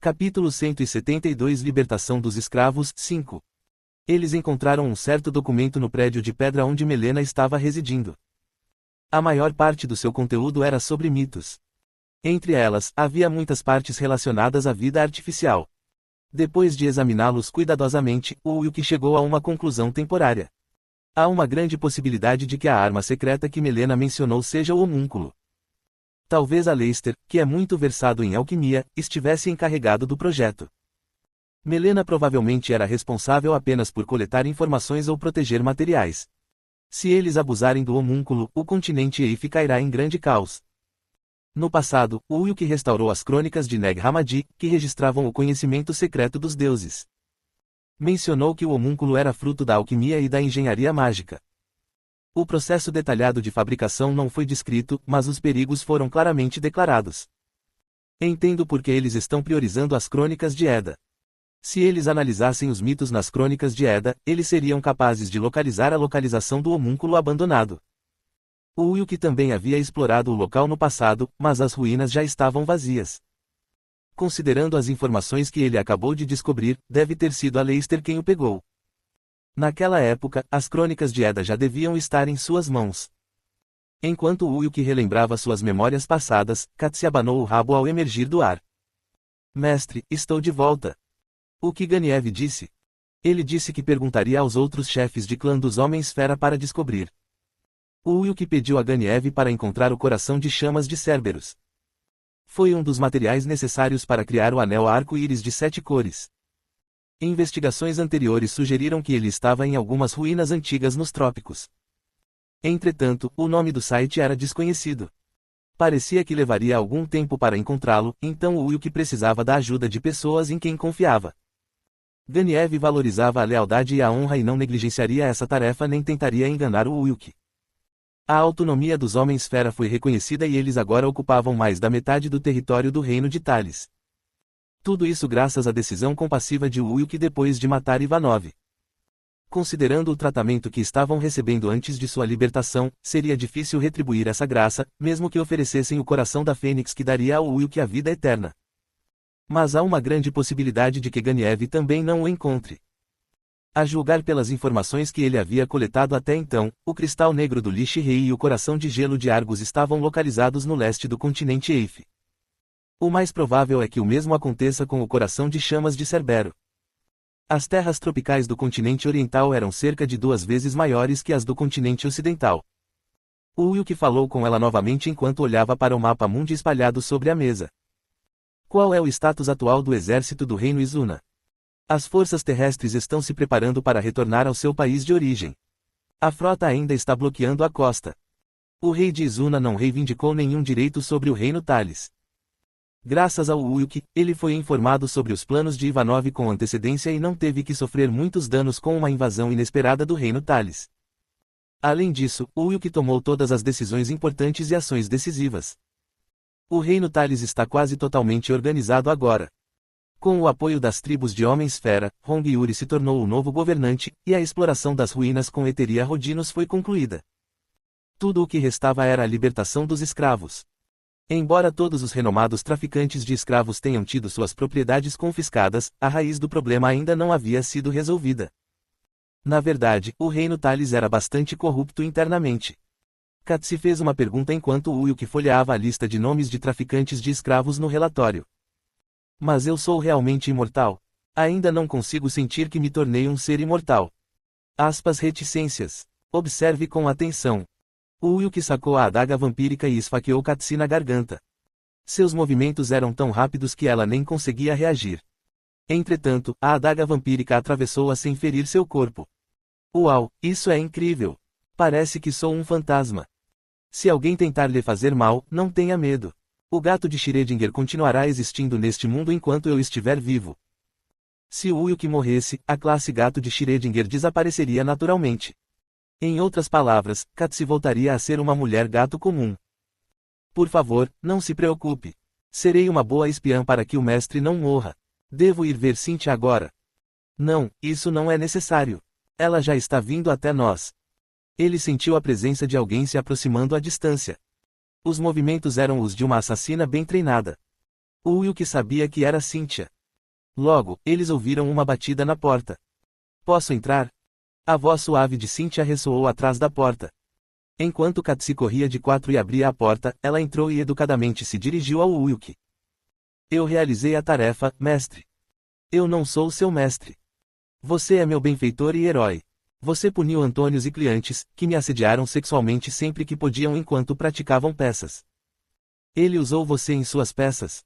Capítulo 172 Libertação dos escravos, 5. Eles encontraram um certo documento no prédio de pedra onde Melena estava residindo. A maior parte do seu conteúdo era sobre mitos. Entre elas, havia muitas partes relacionadas à vida artificial. Depois de examiná-los cuidadosamente, o Wilk chegou a uma conclusão temporária. Há uma grande possibilidade de que a arma secreta que Melena mencionou seja o homúnculo. Talvez Aleister, que é muito versado em alquimia, estivesse encarregado do projeto. Melena provavelmente era responsável apenas por coletar informações ou proteger materiais. Se eles abusarem do homúnculo, o continente Eif cairá em grande caos. No passado, o Wilk restaurou as crônicas de Neg Hammadi, que registravam o conhecimento secreto dos deuses. Mencionou que o homúnculo era fruto da alquimia e da engenharia mágica. O processo detalhado de fabricação não foi descrito, mas os perigos foram claramente declarados. Entendo por que eles estão priorizando as crônicas de Edda. Se eles analisassem os mitos nas crônicas de Edda, eles seriam capazes de localizar a localização do homúnculo abandonado. O Wilk também havia explorado o local no passado, mas as ruínas já estavam vazias. Considerando as informações que ele acabou de descobrir, deve ter sido Aleister quem o pegou. Naquela época, as crônicas de Edda já deviam estar em suas mãos. Enquanto o Wilk relembrava suas memórias passadas, Katsi abanou o rabo ao emergir do ar. Mestre, estou de volta. O que Ganiev disse? Ele disse que perguntaria aos outros chefes de clã dos Homens-Fera para descobrir. O Wilk pediu a Ganiev para encontrar o coração de chamas de Cerberus. Foi um dos materiais necessários para criar o anel arco-íris de 7 cores. Investigações anteriores sugeriram que ele estava em algumas ruínas antigas nos trópicos. Entretanto, o nome do site era desconhecido. Parecia que levaria algum tempo para encontrá-lo, então o Wilk precisava da ajuda de pessoas em quem confiava. Ganiev valorizava a lealdade e a honra e não negligenciaria essa tarefa nem tentaria enganar o Wilk. A autonomia dos Homens-Fera foi reconhecida e eles agora ocupavam mais da metade do território do reino de Thales. Tudo isso graças à decisão compassiva de Wilk depois de matar Ivanov. Considerando o tratamento que estavam recebendo antes de sua libertação, seria difícil retribuir essa graça, mesmo que oferecessem o coração da Fênix que daria ao Wilk a vida eterna. Mas há uma grande possibilidade de que Ganiev também não o encontre. A julgar pelas informações que ele havia coletado até então, o cristal negro do Lich Rei e o coração de gelo de Argus estavam localizados no leste do continente Eif. O mais provável é que o mesmo aconteça com o coração de chamas de Cerbero. As terras tropicais do continente oriental eram cerca de 2 vezes maiores que as do continente ocidental. O Wilk falou com ela novamente enquanto olhava para o mapa mundi espalhado sobre a mesa. Qual é o status atual do exército do reino Izuna? As forças terrestres estão se preparando para retornar ao seu país de origem. A frota ainda está bloqueando a costa. O rei de Izuna não reivindicou nenhum direito sobre o reino Thales. Graças ao Wilk, ele foi informado sobre os planos de Ivanov com antecedência e não teve que sofrer muitos danos com uma invasão inesperada do reino Thales. Além disso, o Wilk tomou todas as decisões importantes e ações decisivas. O reino Thales está quase totalmente organizado agora. Com o apoio das tribos de Homens-Fera, Hong Yuri se tornou o novo governante, e a exploração das ruínas com Eteria Rodinos foi concluída. Tudo o que restava era a libertação dos escravos. Embora todos os renomados traficantes de escravos tenham tido suas propriedades confiscadas, a raiz do problema ainda não havia sido resolvida. Na verdade, o reino Thales era bastante corrupto internamente. Katsi fez uma pergunta enquanto Wilk folheava a lista de nomes de traficantes de escravos no relatório. Mas eu sou realmente imortal? Ainda não consigo sentir que me tornei um ser imortal. Reticências. Observe com atenção. O Wilk sacou a adaga vampírica e esfaqueou Katsi na garganta. Seus movimentos eram tão rápidos que ela nem conseguia reagir. Entretanto, a adaga vampírica atravessou-a sem ferir seu corpo. Uau, isso é incrível! Parece que sou um fantasma. Se alguém tentar lhe fazer mal, não tenha medo. O gato de Schrödinger continuará existindo neste mundo enquanto eu estiver vivo. Se o Wilk morresse, a classe gato de Schrödinger desapareceria naturalmente. Em outras palavras, Katsi voltaria a ser uma mulher gato comum. Por favor, não se preocupe. Serei uma boa espiã para que o mestre não morra. Devo ir ver Cynthia agora. Não, isso não é necessário. Ela já está vindo até nós. Ele sentiu a presença de alguém se aproximando à distância. Os movimentos eram os de uma assassina bem treinada. O Wilk sabia que era Cynthia. Logo, eles ouviram uma batida na porta. Posso entrar? A voz suave de Cynthia ressoou atrás da porta. Enquanto Katsi corria de quatro e abria a porta, ela entrou e educadamente se dirigiu ao Wilk. Eu realizei a tarefa, mestre. Eu não sou seu mestre. Você é meu benfeitor e herói. Você puniu Antônios e clientes, que me assediaram sexualmente sempre que podiam enquanto praticavam peças. Ele usou você em suas peças.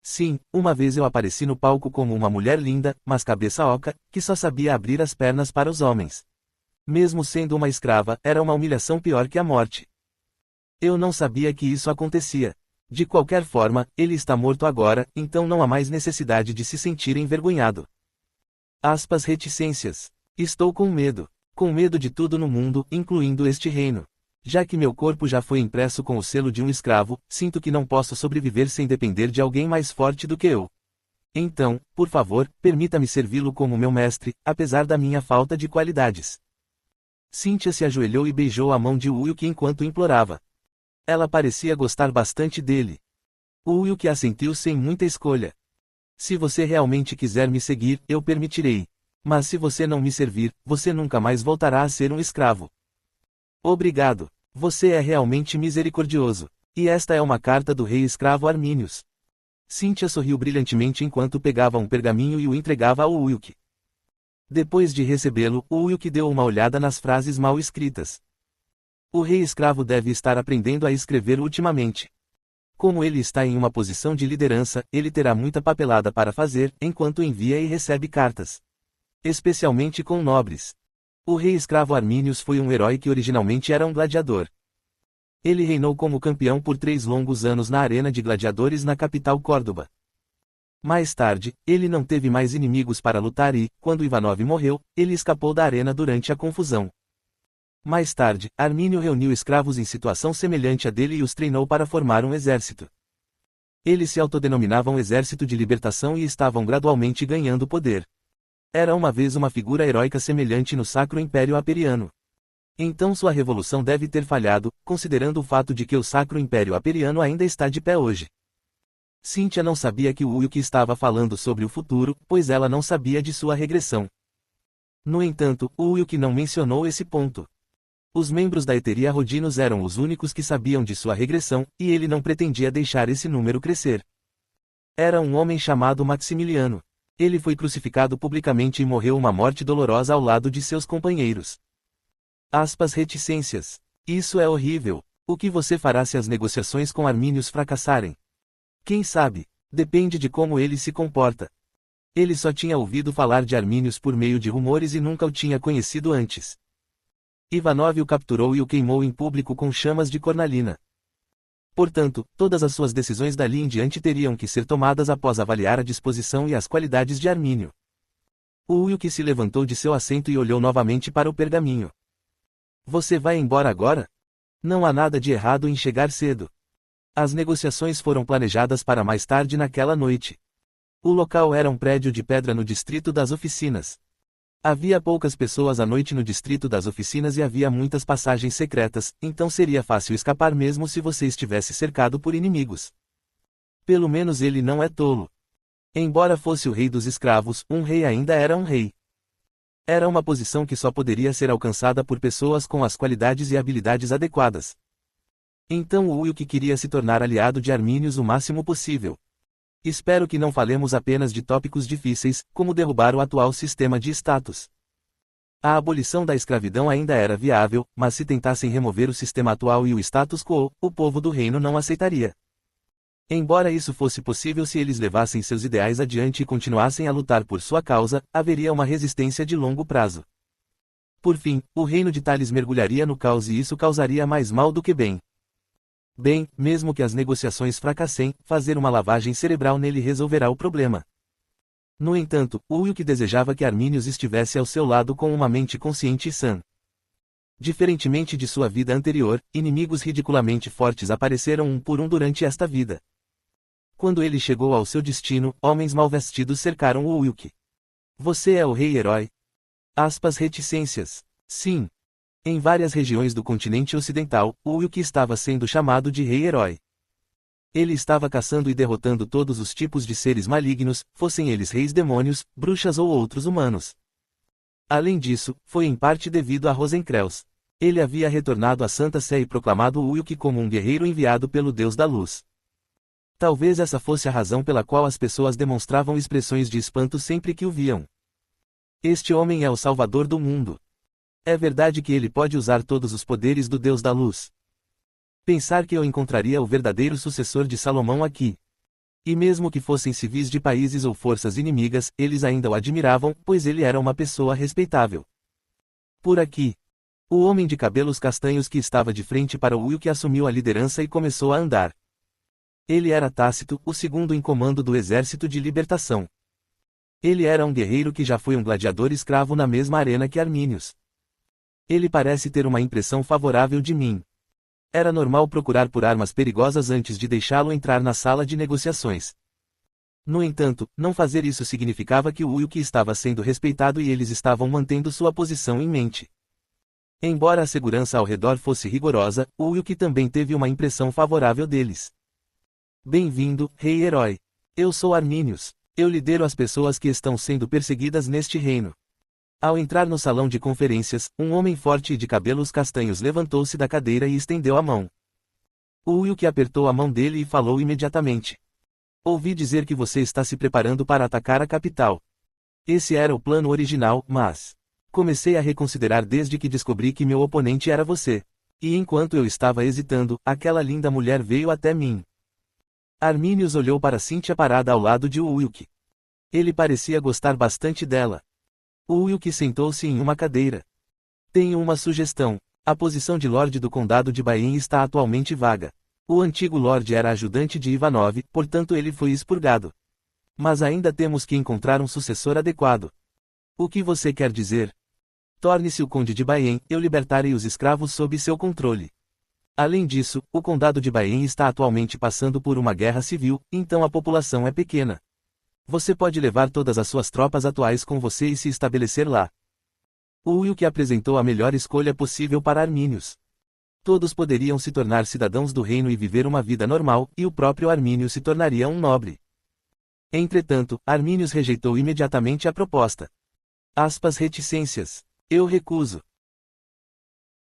Sim, uma vez eu apareci no palco como uma mulher linda, mas cabeça oca, que só sabia abrir as pernas para os homens. Mesmo sendo uma escrava, era uma humilhação pior que a morte. Eu não sabia que isso acontecia. De qualquer forma, ele está morto agora, então não há mais necessidade de se sentir envergonhado. Reticências. Estou com medo. Com medo de tudo no mundo, incluindo este reino. Já que meu corpo já foi impresso com o selo de um escravo, sinto que não posso sobreviver sem depender de alguém mais forte do que eu. Então, por favor, permita-me servi-lo como meu mestre, apesar da minha falta de qualidades. Cynthia se ajoelhou e beijou a mão de Wilk enquanto implorava. Ela parecia gostar bastante dele. O Wilk assentiu sem muita escolha. Se você realmente quiser me seguir, eu permitirei. Mas se você não me servir, você nunca mais voltará a ser um escravo. Obrigado. Você é realmente misericordioso. E esta é uma carta do rei escravo Arminius. Cynthia sorriu brilhantemente enquanto pegava um pergaminho e o entregava ao Wilk. Depois de recebê-lo, o Wilk deu uma olhada nas frases mal escritas. O rei escravo deve estar aprendendo a escrever ultimamente. Como ele está em uma posição de liderança, ele terá muita papelada para fazer, enquanto envia e recebe cartas. Especialmente com nobres. O rei escravo Arminius foi um herói que originalmente era um gladiador. Ele reinou como campeão por 3 longos anos na arena de gladiadores na capital Córdoba. Mais tarde, ele não teve mais inimigos para lutar e, quando Ivanov morreu, ele escapou da arena durante a confusão. Mais tarde, Armínio reuniu escravos em situação semelhante à dele e os treinou para formar um exército. Eles se autodenominavam Exército de Libertação e estavam gradualmente ganhando poder. Era uma vez uma figura heróica semelhante no Sacro Império Aperiano. Então sua revolução deve ter falhado, considerando o fato de que o Sacro Império Aperiano ainda está de pé hoje. Cynthia não sabia que o Wilk estava falando sobre o futuro, pois ela não sabia de sua regressão. No entanto, o Wilk não mencionou esse ponto. Os membros da Eteria Rodinos eram os únicos que sabiam de sua regressão, e ele não pretendia deixar esse número crescer. Era um homem chamado Maximiliano. Ele foi crucificado publicamente e morreu uma morte dolorosa ao lado de seus companheiros. Reticências. Isso é horrível. O que você fará se as negociações com Arminius fracassarem? Quem sabe? Depende de como ele se comporta. Ele só tinha ouvido falar de Arminius por meio de rumores e nunca o tinha conhecido antes. Ivanov o capturou e o queimou em público com chamas de cornalina. Portanto, todas as suas decisões dali em diante teriam que ser tomadas após avaliar a disposição e as qualidades de Armínio. O Wilk se levantou de seu assento e olhou novamente para o pergaminho. Você vai embora agora? Não há nada de errado em chegar cedo. As negociações foram planejadas para mais tarde naquela noite. O local era um prédio de pedra no distrito das oficinas. Havia poucas pessoas à noite no distrito das oficinas e havia muitas passagens secretas, então seria fácil escapar mesmo se você estivesse cercado por inimigos. Pelo menos ele não é tolo. Embora fosse o rei dos escravos, um rei ainda era um rei. Era uma posição que só poderia ser alcançada por pessoas com as qualidades e habilidades adequadas. Então o Wilk queria se tornar aliado de Arminius o máximo possível. Espero que não falemos apenas de tópicos difíceis, como derrubar o atual sistema de status. A abolição da escravidão ainda era viável, mas se tentassem remover o sistema atual e o status quo, o povo do reino não aceitaria. Embora isso fosse possível se eles levassem seus ideais adiante e continuassem a lutar por sua causa, haveria uma resistência de longo prazo. Por fim, o reino de Tales mergulharia no caos e isso causaria mais mal do que bem. Bem, mesmo que as negociações fracassem, fazer uma lavagem cerebral nele resolverá o problema. No entanto, o Wilk desejava que Arminius estivesse ao seu lado com uma mente consciente e sã. Diferentemente de sua vida anterior, inimigos ridiculamente fortes apareceram um por um durante esta vida. Quando ele chegou ao seu destino, homens mal vestidos cercaram o Wilk. Você é o rei-herói? Reticências. Sim. Em várias regiões do continente ocidental, o Wilk estava sendo chamado de rei-herói. Ele estava caçando e derrotando todos os tipos de seres malignos, fossem eles reis demônios, bruxas ou outros humanos. Além disso, foi em parte devido a Rosencrantz. Ele havia retornado à Santa Sé e proclamado Ulrich como um guerreiro enviado pelo Deus da Luz. Talvez essa fosse a razão pela qual as pessoas demonstravam expressões de espanto sempre que o viam. Este homem é o Salvador do mundo. É verdade que ele pode usar todos os poderes do Deus da Luz. Pensar que eu encontraria o verdadeiro sucessor de Salomão aqui. E mesmo que fossem civis de países ou forças inimigas, eles ainda o admiravam, pois ele era uma pessoa respeitável. Por aqui. O homem de cabelos castanhos que estava de frente para Ulrich assumiu a liderança e começou a andar. Ele era Tácito, o segundo em comando do Exército de Libertação. Ele era um guerreiro que já foi um gladiador escravo na mesma arena que Arminius. Ele parece ter uma impressão favorável de mim. Era normal procurar por armas perigosas antes de deixá-lo entrar na sala de negociações. No entanto, não fazer isso significava que o Ulrich estava sendo respeitado e eles estavam mantendo sua posição em mente. Embora a segurança ao redor fosse rigorosa, o Ulrich também teve uma impressão favorável deles. Bem-vindo, Rei Herói. Eu sou Arminius. Eu lidero as pessoas que estão sendo perseguidas neste reino. Ao entrar no salão de conferências, um homem forte e de cabelos castanhos levantou-se da cadeira e estendeu a mão. O Ulrich apertou a mão dele e falou imediatamente. Ouvi dizer que você está se preparando para atacar a capital. Esse era o plano original, mas comecei a reconsiderar desde que descobri que meu oponente era você. E enquanto eu estava hesitando, aquela linda mulher veio até mim. Arminius olhou para Cíntia parada ao lado de Ulrich. Ele parecia gostar bastante dela. Ulrich sentou-se em uma cadeira. Tenho uma sugestão. A posição de Lorde do Condado de Baen está atualmente vaga. O antigo Lorde era ajudante de Ivanov, portanto ele foi expurgado. Mas ainda temos que encontrar um sucessor adequado. O que você quer dizer? Torne-se o Conde de Baen, eu libertarei os escravos sob seu controle. Além disso, o Condado de Baen está atualmente passando por uma guerra civil, então a população é pequena. Você pode levar todas as suas tropas atuais com você e se estabelecer lá. O Ulrich apresentou a melhor escolha possível para Arminius. Todos poderiam se tornar cidadãos do reino e viver uma vida normal, e o próprio Arminius se tornaria um nobre. Entretanto, Arminius rejeitou imediatamente a proposta. Reticências. Eu recuso.